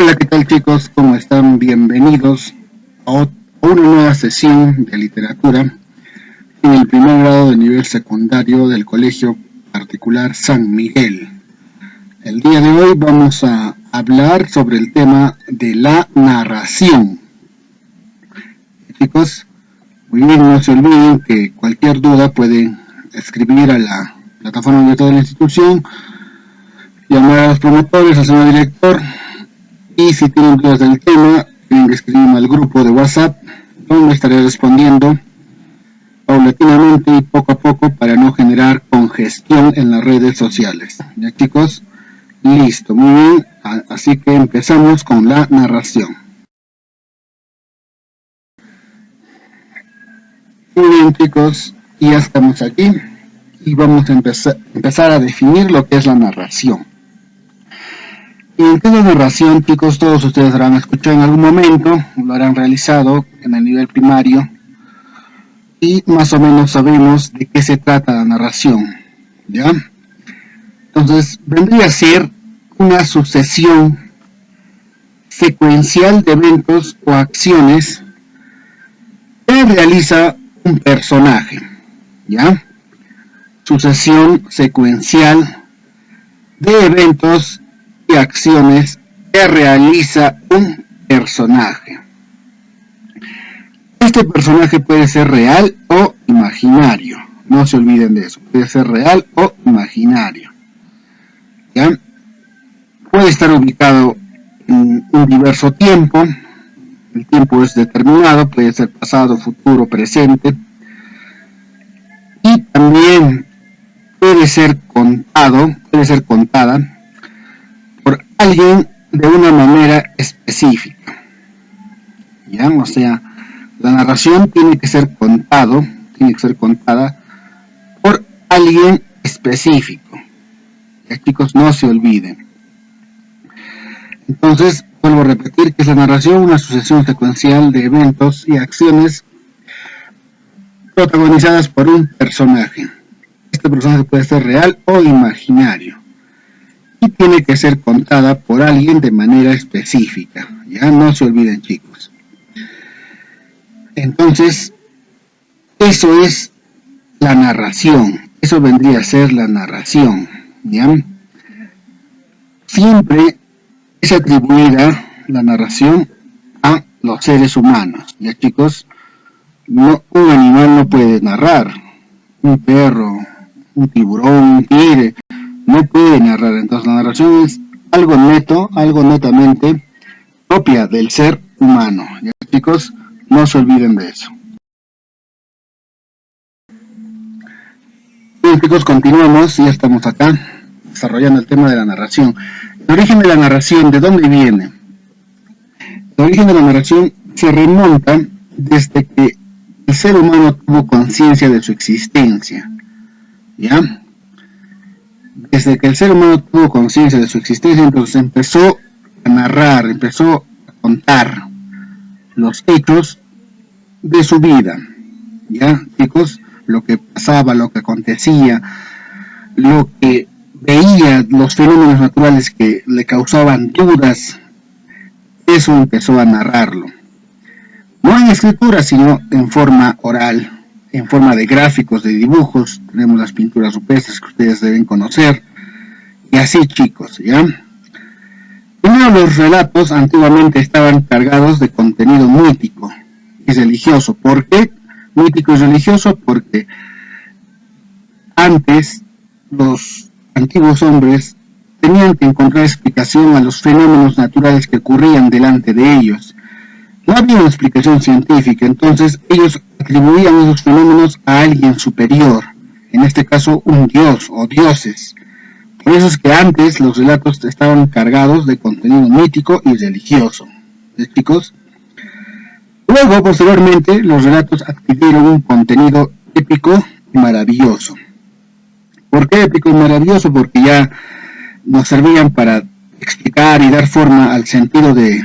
Hola, ¿qué tal chicos? ¿Cómo están? Bienvenidos a una nueva sesión de literatura en el primer grado de nivel secundario del Colegio Particular San Miguel. El día de hoy vamos a hablar sobre el tema de la narración. Chicos, muy bien, no se olviden que cualquier duda pueden escribir a la plataforma de toda la institución, llamar a los promotores, al señor director, y si tienen dudas del tema, tienen que escribirme al grupo de WhatsApp, donde estaré respondiendo paulatinamente y poco a poco para no generar congestión en las redes sociales. Ya chicos, listo, muy bien, así que empezamos con la narración. Muy bien chicos, ya estamos aquí y vamos a empezar a definir lo que es la narración. Y en cada narración, chicos, todos ustedes habrán escuchado en algún momento, lo habrán realizado en el nivel primario, y más o menos sabemos de qué se trata la narración, ¿ya? Entonces, vendría a ser una sucesión secuencial de eventos o acciones que realiza un personaje, ¿ya? Sucesión secuencial de eventos y acciones que realiza un personaje. Este personaje puede ser real o imaginario, no se olviden de eso, puede ser real o imaginario, ¿ya? Puede estar ubicado en un diverso tiempo, el tiempo es determinado, puede ser pasado, futuro, presente, y también puede ser contada por alguien de una manera específica, ¿ya? O sea, la narración tiene que ser contada por alguien específico. Ya chicos, no se olviden. Entonces, vuelvo a repetir que es la narración una sucesión secuencial de eventos y acciones protagonizadas por un personaje. Este personaje puede ser real o imaginario y tiene que ser contada por alguien de manera específica. Ya no se olviden chicos. Entonces, eso es la narración. Eso vendría a ser la narración, ¿ya? Siempre es atribuida la narración a los seres humanos, ¿ya chicos? No, un animal no puede narrar. Un perro, un tiburón, un tigre no puede narrar. Entonces la narración es algo netamente propia del ser humano. ¿Ya chicos? No se olviden de eso. Bien chicos, continuamos, ya estamos acá desarrollando el tema de la narración. El origen de la narración, ¿de dónde viene? El origen de la narración se remonta desde que el ser humano tuvo conciencia de su existencia, ¿ya? Desde que el ser humano tuvo conciencia de su existencia, entonces empezó a narrar, empezó a contar los hechos de su vida, ¿ya chicos? Lo que pasaba, lo que acontecía, lo que veía, los fenómenos naturales que le causaban dudas, eso empezó a narrarlo. No en escritura, sino en forma oral, en forma de gráficos, de dibujos. Tenemos las pinturas rupestres que ustedes deben conocer. Y así chicos, ¿ya? Primero, los relatos antiguamente estaban cargados de contenido mítico y religioso. ¿Por qué mítico y religioso? Porque antes los antiguos hombres tenían que encontrar explicación a los fenómenos naturales que ocurrían delante de ellos. No había una explicación científica, entonces ellos atribuían esos fenómenos a alguien superior, en este caso un dios o dioses. Por eso es que antes los relatos estaban cargados de contenido mítico y religioso. ¿Sí, chicos? Luego, posteriormente, los relatos adquirieron un contenido épico y maravilloso. ¿Por qué épico y maravilloso? Porque ya nos servían para explicar y dar forma al sentido de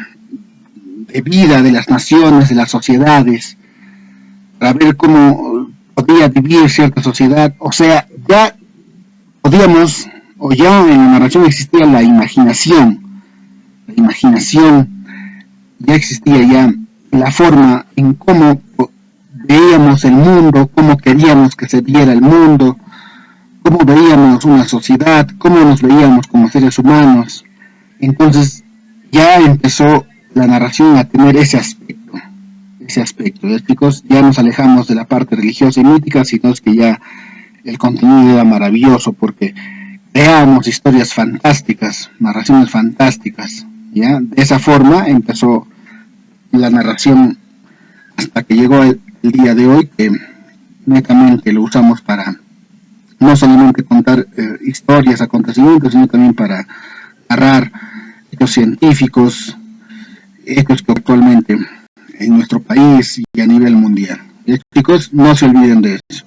vida de las naciones, de las sociedades, para ver cómo podía vivir cierta sociedad. O sea, ya podíamos, o ya en la narración existía la imaginación, la imaginación, ya existía ya la forma en cómo veíamos el mundo, cómo queríamos que se viera el mundo, cómo veíamos una sociedad, cómo nos veíamos como seres humanos. Entonces ya empezó la narración a tener ese aspecto. ¿Ya, chicos? Ya nos alejamos de la parte religiosa y mítica, sino es que ya el contenido era maravilloso porque creábamos historias fantásticas, narraciones fantásticas. ¿Ya? De esa forma empezó la narración hasta que llegó el día de hoy, que netamente lo usamos para no solamente contar historias, acontecimientos, sino también para narrar hechos científicos, hechos que actualmente en nuestro país y a nivel mundial. Y, chicos, no se olviden de eso.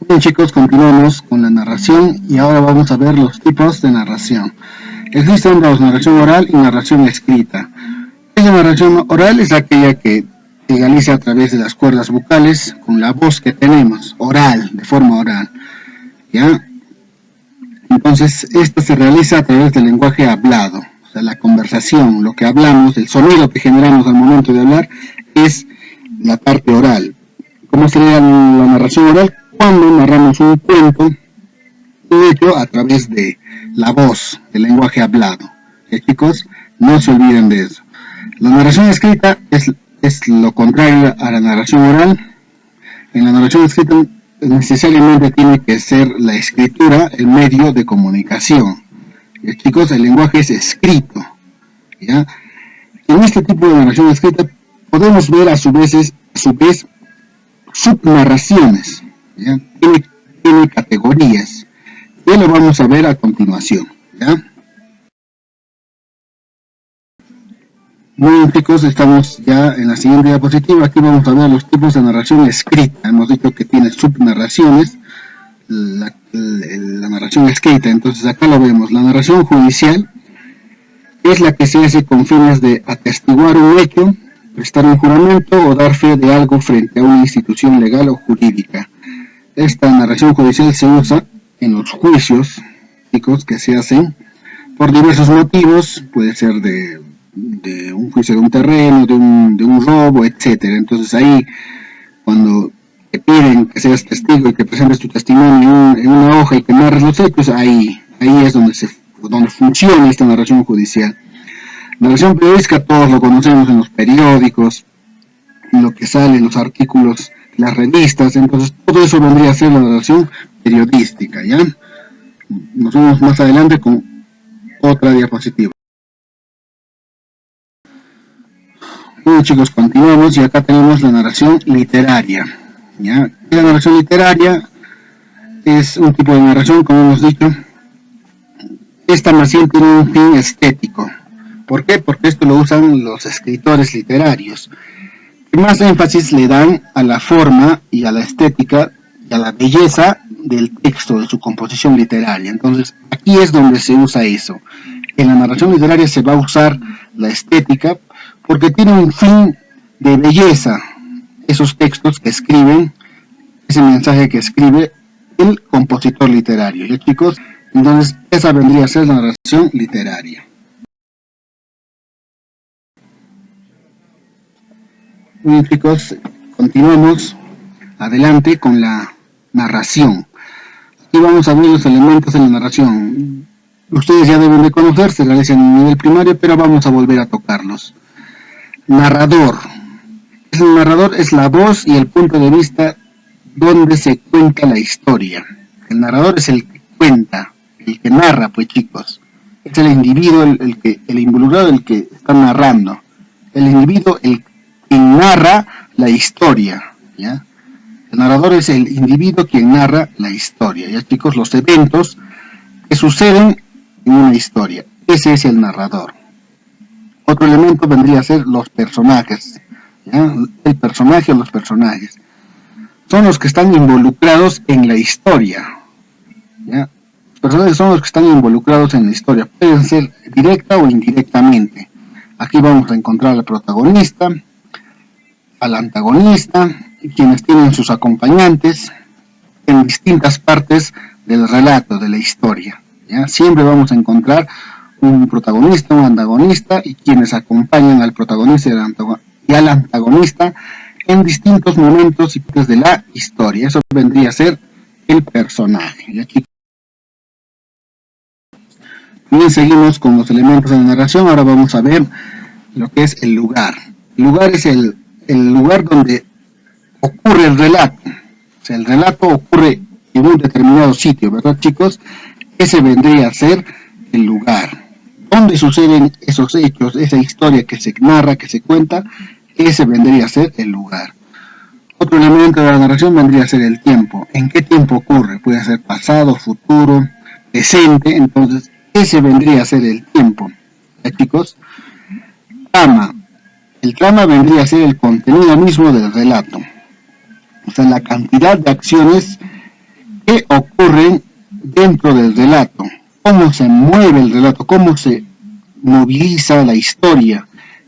Bien, chicos, continuamos con la narración y ahora vamos a ver los tipos de narración. Existen dos, narración oral y narración escrita. Esa narración oral es aquella que se realiza a través de las cuerdas vocales con la voz que tenemos, oral, de forma oral. ¿Ya? Entonces, esto se realiza a través del lenguaje hablado, o sea, la conversación, lo que hablamos, el sonido que generamos al momento de hablar, es la parte oral. ¿Cómo sería la narración oral? Cuando narramos un cuento, un hecho a través de la voz, del lenguaje hablado. Chicos, no se olviden de eso. La narración escrita es lo contrario a la narración oral. En la narración escrita necesariamente tiene que ser la escritura el medio de comunicación. Chicos, el lenguaje es escrito. ¿Ya? En este tipo de narración escrita podemos ver a su vez subnarraciones. ¿Ya? Tiene categorías. Y lo vamos a ver a continuación. ¿Ya? Muy bien, chicos, estamos ya en la siguiente diapositiva. Aquí vamos a ver los tipos de narración escrita. Hemos dicho que tiene subnarraciones, la narración escrita. Entonces acá lo vemos. La narración judicial es la que se hace con fines de atestiguar un hecho, prestar un juramento o dar fe de algo frente a una institución legal o jurídica. Esta narración judicial se usa en los juicios, chicos, que se hacen por diversos motivos. Puede ser de un juicio de un terreno, de un robo, etcétera. Entonces ahí, cuando te piden que seas testigo y que presentes tu testimonio en una hoja y que narres los hechos, ahí es donde funciona esta narración judicial. Narración periodística todos lo conocemos en los periódicos, en lo que sale en los artículos, las revistas. Entonces todo eso vendría a ser la narración periodística. ¿Ya? Nos vemos más adelante con otra diapositiva. Bueno, chicos, continuamos y acá tenemos la narración literaria. ¿Ya? La narración literaria es un tipo de narración, como hemos dicho. Esta más bien tiene un fin estético. ¿Por qué? Porque esto lo usan los escritores literarios. Más énfasis le dan a la forma y a la estética y a la belleza del texto, de su composición literaria. Entonces, aquí es donde se usa eso. En la narración literaria se va a usar la estética porque tiene un fin de belleza. Esos textos que escriben, ese mensaje que escribe el compositor literario. ¿Ya, chicos? Entonces, esa vendría a ser la narración literaria. Bien, chicos, continuamos adelante con la narración. Aquí vamos a ver los elementos de la narración. Ustedes ya deben de conocer, se realizan en nivel primario, pero vamos a volver a tocarlos. Narrador. El narrador es la voz y el punto de vista donde se cuenta la historia. El narrador es el que cuenta, el que narra, pues, chicos. Es el individuo, el involucrado, el que está narrando. El individuo, el que narra la historia, ¿ya? El narrador es el individuo quien narra la historia, ¿ya, chicos? Los eventos que suceden en una historia. Ese es el narrador. Otro elemento vendría a ser los personajes, ¿ya? El personaje o los personajes. Son los que están involucrados en la historia, ¿ya? Los personajes son los que están involucrados en la historia. Pueden ser directa o indirectamente. Aquí vamos a encontrar al protagonista, al antagonista, quienes tienen sus acompañantes en distintas partes del relato, de la historia, ¿ya? Siempre vamos a encontrar un protagonista, un antagonista y quienes acompañan al protagonista y al antagonista en distintos momentos y partes de la historia. Eso vendría a ser el personaje. Y aquí bien, seguimos con los elementos de la narración. Ahora vamos a ver lo que es el lugar. El lugar es el lugar donde ocurre el relato. O sea, el relato ocurre en un determinado sitio, ¿verdad, chicos? Ese vendría a ser el lugar. Donde suceden esos hechos, esa historia que se narra, que se cuenta, ese vendría a ser el lugar. Otro elemento de la narración vendría a ser el tiempo. ¿En qué tiempo ocurre? Puede ser pasado, futuro, presente. Entonces, ese vendría a ser el tiempo. ¿Ya, chicos? Trama. El trama vendría a ser el contenido mismo del relato. O sea, la cantidad de acciones que ocurren dentro del relato. Cómo se mueve el relato, cómo se moviliza la historia,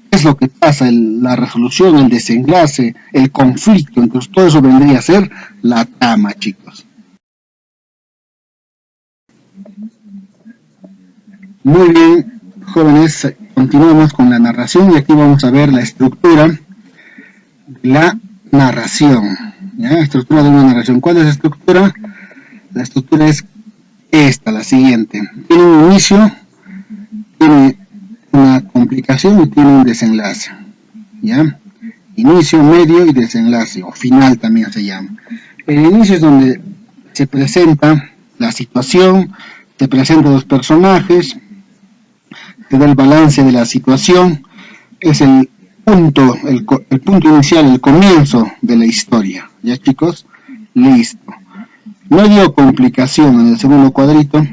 qué es lo que pasa, la resolución, el desenlace, el conflicto. Entonces todo eso vendría a ser la trama, chicos. Muy bien, jóvenes, continuamos con la narración y aquí vamos a ver la estructura de la narración. ¿Ya? Estructura de una narración. ¿Cuál es la estructura? La estructura es esta, la siguiente. Tiene un inicio, tiene una complicación y tiene un desenlace. ¿Ya? Inicio, medio y desenlace, o final también se llama. El inicio es donde se presenta la situación, se presentan los personajes, se da el balance de la situación, es el punto inicial, el comienzo de la historia. ¿Ya, chicos? Listo. Medio, complicación, en el segundo cuadrito.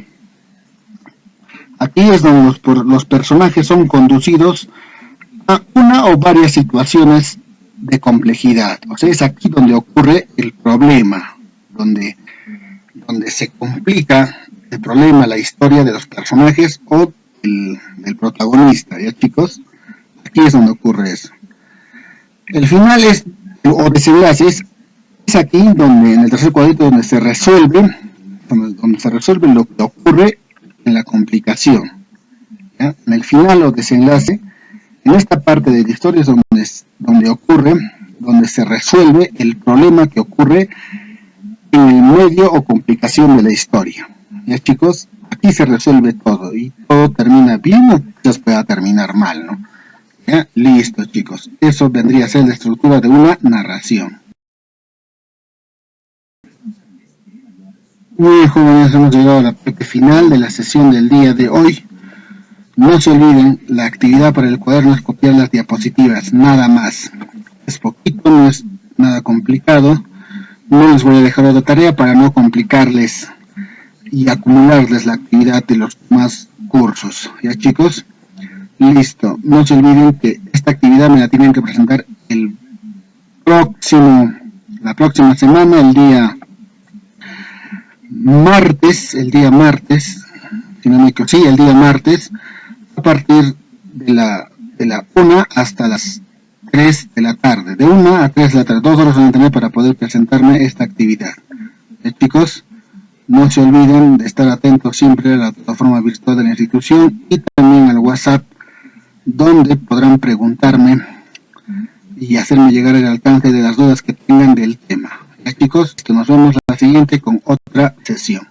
Aquí es donde los personajes son conducidos a una o varias situaciones de complejidad. O sea, es aquí donde ocurre el problema, donde se complica el problema, la historia de los personajes o del protagonista. ¿Ya, chicos? Aquí es donde ocurre eso. El final o desenlace es aquí donde, en el tercer cuadrito, donde se resuelve lo que ocurre en la complicación. ¿Ya? En el final o desenlace, en esta parte de la historia es donde se resuelve el problema que ocurre en el medio o complicación de la historia. ¿Ya, chicos? Aquí se resuelve todo y todo termina bien o quizás pueda terminar mal, ¿no? ¿Ya? Listo, chicos. Eso vendría a ser la estructura de una narración. Muy bien, jóvenes, hemos llegado a la parte final de la sesión del día de hoy. No se olviden, la actividad para el cuaderno es copiar las diapositivas, nada más. Es poquito, no es nada complicado. No les voy a dejar otra tarea para no complicarles y acumularles la actividad de los demás cursos. ¿Ya, chicos? Listo. No se olviden que esta actividad me la tienen que presentar la próxima semana, el día martes, el día martes, a partir de la 1 hasta las 3 de la tarde, de 1 a 3 de la tarde, 2 horas van a tener para poder presentarme esta actividad. Chicos, no se olviden de estar atentos siempre a la plataforma virtual de la institución y también al WhatsApp, donde podrán preguntarme y hacerme llegar el alcance de las dudas que tengan del tema. Ya, chicos, que nos vemos la siguiente con otra sesión.